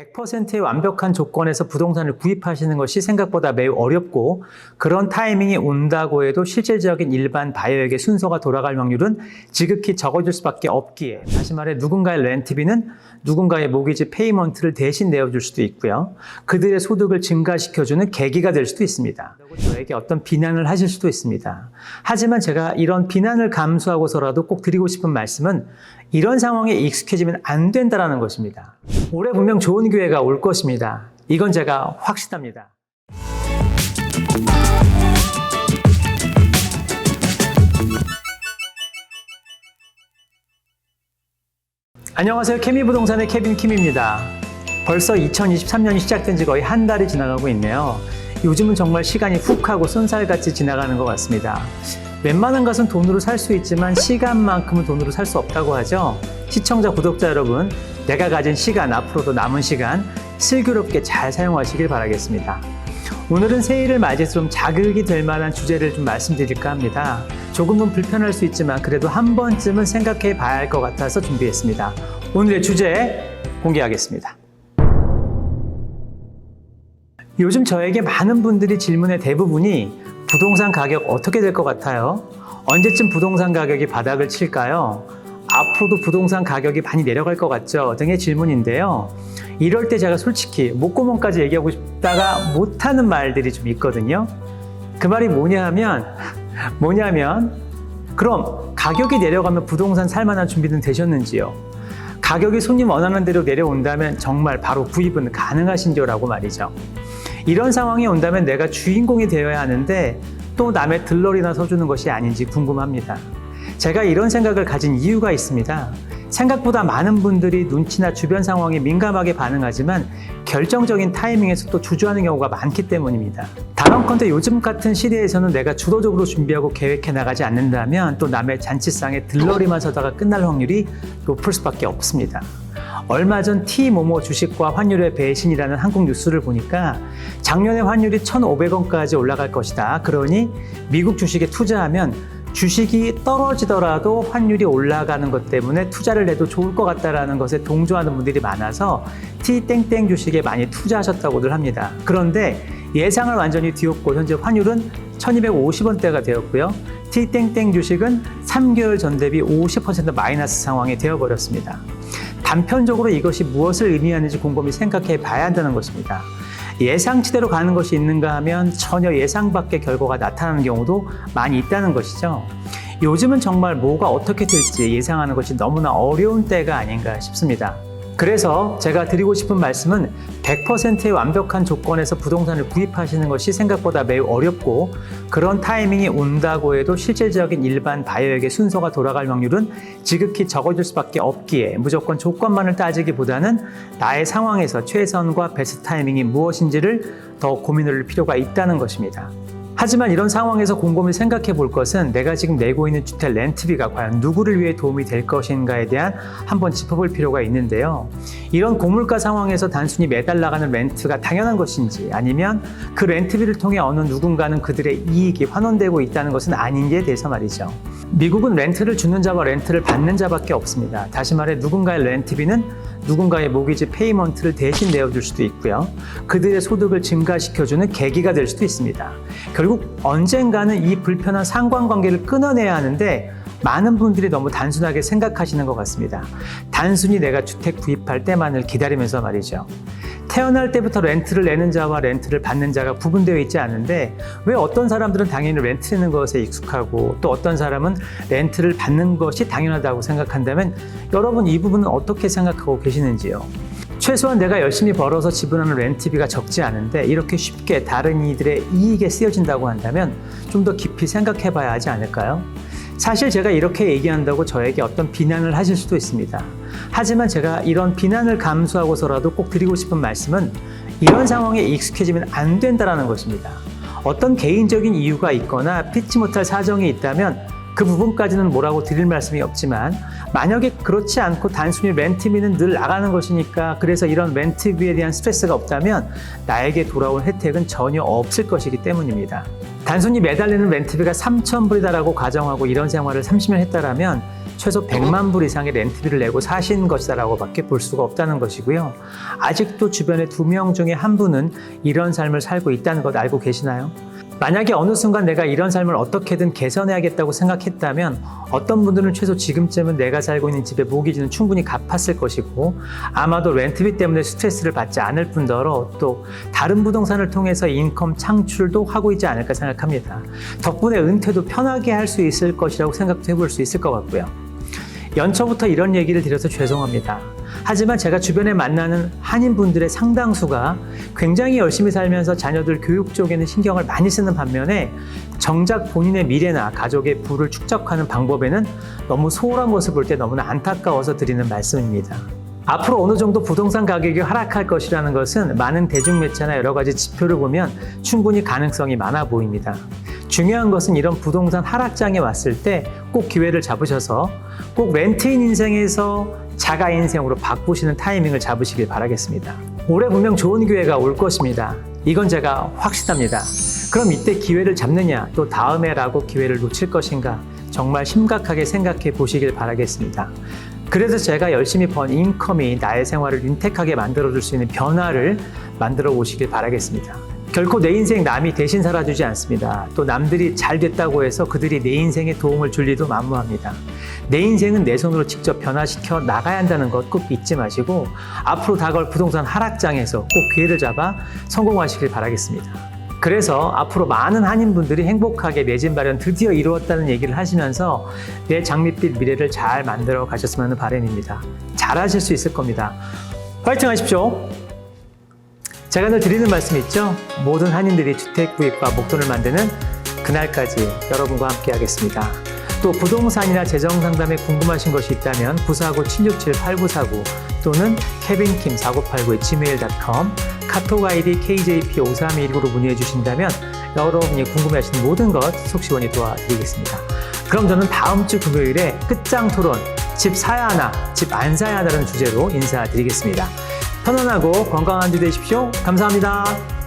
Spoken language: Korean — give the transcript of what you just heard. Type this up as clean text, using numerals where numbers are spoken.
100%의 완벽한 조건에서 부동산을 구입하시는 것이 생각보다 매우 어렵고 그런 타이밍이 온다고 해도 실질적인 일반 바이어에게 순서가 돌아갈 확률은 지극히 적어질 수밖에 없기에, 다시 말해 누군가의 렌트비는 누군가의 모기지 페이먼트를 대신 내어줄 수도 있고요. 그들의 소득을 증가시켜주는 계기가 될 수도 있습니다. 저에게 어떤 비난을 하실 수도 있습니다. 하지만 제가 이런 비난을 감수하고서라도 꼭 드리고 싶은 말씀은 이런 상황에 익숙해지면 안 된다는 것입니다. 올해 분명 좋은 기회가 올 것입니다. 이건 제가 확신합니다. 안녕하세요. 케미부동산의 케빈 킴입니다. 벌써 2023년이 시작된 지 거의 한 달이 지나가고 있네요. 요즘은 정말 시간이 훅 하고 쏜살같이 지나가는 것 같습니다. 웬만한 것은 돈으로 살 수 있지만 시간만큼은 돈으로 살 수 없다고 하죠. 시청자, 구독자 여러분, 내가 가진 시간, 앞으로도 남은 시간 슬기롭게 잘 사용하시길 바라겠습니다. 오늘은 새해를 맞이해서 좀 자극이 될 만한 주제를 좀 말씀드릴까 합니다. 조금은 불편할 수 있지만 그래도 한 번쯤은 생각해 봐야 할 것 같아서 준비했습니다. 오늘의 주제 공개하겠습니다. 요즘 저에게 많은 분들이 질문의 대부분이 부동산 가격 어떻게 될 것 같아요? 언제쯤 부동산 가격이 바닥을 칠까요? 앞으로도 부동산 가격이 많이 내려갈 것 같죠? 등의 질문인데요. 이럴 때 제가 솔직히 목구멍까지 얘기하고 싶다가 못하는 말들이 좀 있거든요. 그 말이 뭐냐면 그럼 가격이 내려가면 부동산 살 만한 준비는 되셨는지요? 가격이 손님 원하는 대로 내려온다면 정말 바로 구입은 가능하신지요? 라고 말이죠. 이런 상황이 온다면 내가 주인공이 되어야 하는데 또 남의 들러리나 서주는 것이 아닌지 궁금합니다. 제가 이런 생각을 가진 이유가 있습니다. 생각보다 많은 분들이 눈치나 주변 상황에 민감하게 반응하지만 결정적인 타이밍에서 또 주저하는 경우가 많기 때문입니다. 단언컨대 요즘 같은 시대에서는 내가 주도적으로 준비하고 계획해 나가지 않는다면 또 남의 잔치상에 들러리만 서다가 끝날 확률이 높을 수밖에 없습니다. 얼마 전 T모모 주식과 환율의 배신이라는 한국 뉴스를 보니까 작년에 환율이 1,500원까지 올라갈 것이다. 그러니 미국 주식에 투자하면 주식이 떨어지더라도 환율이 올라가는 것 때문에 투자를 해도 좋을 것 같다는 것에 동조하는 분들이 많아서 T땡땡 주식에 많이 투자하셨다고들 합니다. 그런데 예상을 완전히 뒤엎고 현재 환율은 1,250원대가 되었고요. T땡땡 주식은 3개월 전 대비 50% 마이너스 상황이 되어버렸습니다. 단편적으로 이것이 무엇을 의미하는지 곰곰이 생각해 봐야 한다는 것입니다. 예상치대로 가는 것이 있는가 하면 전혀 예상 밖의 결과가 나타나는 경우도 많이 있다는 것이죠. 요즘은 정말 뭐가 어떻게 될지 예상하는 것이 너무나 어려운 때가 아닌가 싶습니다. 그래서 제가 드리고 싶은 말씀은 100%의 완벽한 조건에서 부동산을 구입하시는 것이 생각보다 매우 어렵고 그런 타이밍이 온다고 해도 실질적인 일반 바이어에게 순서가 돌아갈 확률은 지극히 적어질 수밖에 없기에 무조건 조건만을 따지기보다는 나의 상황에서 최선과 베스트 타이밍이 무엇인지를 더 고민할 필요가 있다는 것입니다. 하지만 이런 상황에서 곰곰이 생각해 볼 것은 내가 지금 내고 있는 주택 렌트비가 과연 누구를 위해 도움이 될 것인가에 대한 한번 짚어볼 필요가 있는데요. 이런 고물가 상황에서 단순히 매달 나가는 렌트가 당연한 것인지 아니면 그 렌트비를 통해 어느 누군가는 그들의 이익이 환원되고 있다는 것은 아닌지에 대해서 말이죠. 미국은 렌트를 주는 자와 렌트를 받는 자밖에 없습니다. 다시 말해 누군가의 렌트비는 누군가의 모기지 페이먼트를 대신 내어줄 수도 있고요. 그들의 소득을 증가시켜주는 계기가 될 수도 있습니다. 결국 언젠가는 이 불편한 상관관계를 끊어내야 하는데 많은 분들이 너무 단순하게 생각하시는 것 같습니다. 단순히 내가 주택 구입할 때만을 기다리면서 말이죠. 태어날 때부터 렌트를 내는 자와 렌트를 받는 자가 구분되어 있지 않은데 왜 어떤 사람들은 당연히 렌트 내는 것에 익숙하고 또 어떤 사람은 렌트를 받는 것이 당연하다고 생각한다면 여러분 이 부분은 어떻게 생각하고 계시는지요? 최소한 내가 열심히 벌어서 지불하는 렌트비가 적지 않은데 이렇게 쉽게 다른 이들의 이익에 쓰여진다고 한다면 좀 더 깊이 생각해 봐야 하지 않을까요? 사실 제가 이렇게 얘기한다고 저에게 어떤 비난을 하실 수도 있습니다. 하지만 제가 이런 비난을 감수하고서라도 꼭 드리고 싶은 말씀은 이런 상황에 익숙해지면 안 된다는 것입니다. 어떤 개인적인 이유가 있거나 피치 못할 사정이 있다면 그 부분까지는 뭐라고 드릴 말씀이 없지만 만약에 그렇지 않고 단순히 렌트비는 늘 나가는 것이니까 그래서 이런 렌트비에 대한 스트레스가 없다면 나에게 돌아올 혜택은 전혀 없을 것이기 때문입니다. 단순히 매달 내는 렌트비가 3,000불이다라고 가정하고 이런 생활을 30년 했다라면 최소 100만 불 이상의 렌트비를 내고 사신 것이다라고 밖에 볼 수가 없다는 것이고요. 아직도 주변에 2명 중에 한 분은 이런 삶을 살고 있다는 것 알고 계시나요? 만약에 어느 순간 내가 이런 삶을 어떻게든 개선해야겠다고 생각했다면 어떤 분들은 최소 지금쯤은 내가 살고 있는 집의 모기지는 충분히 갚았을 것이고 아마도 렌트비 때문에 스트레스를 받지 않을 뿐더러 또 다른 부동산을 통해서 인컴 창출도 하고 있지 않을까 생각합니다. 덕분에 은퇴도 편하게 할 수 있을 것이라고 생각도 해볼 수 있을 것 같고요. 연초부터 이런 얘기를 드려서 죄송합니다. 하지만 제가 주변에 만나는 한인분들의 상당수가 굉장히 열심히 살면서 자녀들 교육 쪽에는 신경을 많이 쓰는 반면에 정작 본인의 미래나 가족의 부를 축적하는 방법에는 너무 소홀한 것을 볼 때 너무나 안타까워서 드리는 말씀입니다. 앞으로 어느 정도 부동산 가격이 하락할 것이라는 것은 많은 대중매체나 여러 가지 지표를 보면 충분히 가능성이 많아 보입니다. 중요한 것은 이런 부동산 하락장에 왔을 때 꼭 기회를 잡으셔서 꼭 렌트인 인생에서 자가 인생으로 바꾸시는 타이밍을 잡으시길 바라겠습니다. 올해 분명 좋은 기회가 올 것입니다. 이건 제가 확실합니다. 그럼 이때 기회를 잡느냐, 또 다음에라고 기회를 놓칠 것인가 정말 심각하게 생각해 보시길 바라겠습니다. 그래서 제가 열심히 번 인컴이 나의 생활을 윤택하게 만들어줄 수 있는 변화를 만들어 보시길 바라겠습니다. 결코 내 인생 남이 대신 살아주지 않습니다. 또 남들이 잘 됐다고 해서 그들이 내 인생에 도움을 줄 리도 만무합니다. 내 인생은 내 손으로 직접 변화시켜 나가야 한다는 것 꼭 잊지 마시고 앞으로 다가올 부동산 하락장에서 꼭 기회를 잡아 성공하시길 바라겠습니다. 그래서 앞으로 많은 한인분들이 행복하게 내 집 마련 드디어 이루었다는 얘기를 하시면서 내 장밋빛 미래를 잘 만들어 가셨으면 하는 바람입니다. 잘하실 수 있을 겁니다. 화이팅 하십시오. 제가 늘 드리는 말씀 있죠? 모든 한인들이 주택 구입과 목돈을 만드는 그날까지 여러분과 함께 하겠습니다. 또 부동산이나 재정 상담에 궁금하신 것이 있다면 949-767-8949 또는 kevinkim4989@gmail.com 카톡 아이디 KJP5319로 문의해 주신다면 여러분이 궁금해하시는 모든 것 속시원히 도와드리겠습니다. 그럼 저는 다음 주 금요일에 끝장 토론, 집 사야 하나, 집 안 사야 하나라는 주제로 인사드리겠습니다. 편안하고 건강한 주 되십시오. 감사합니다.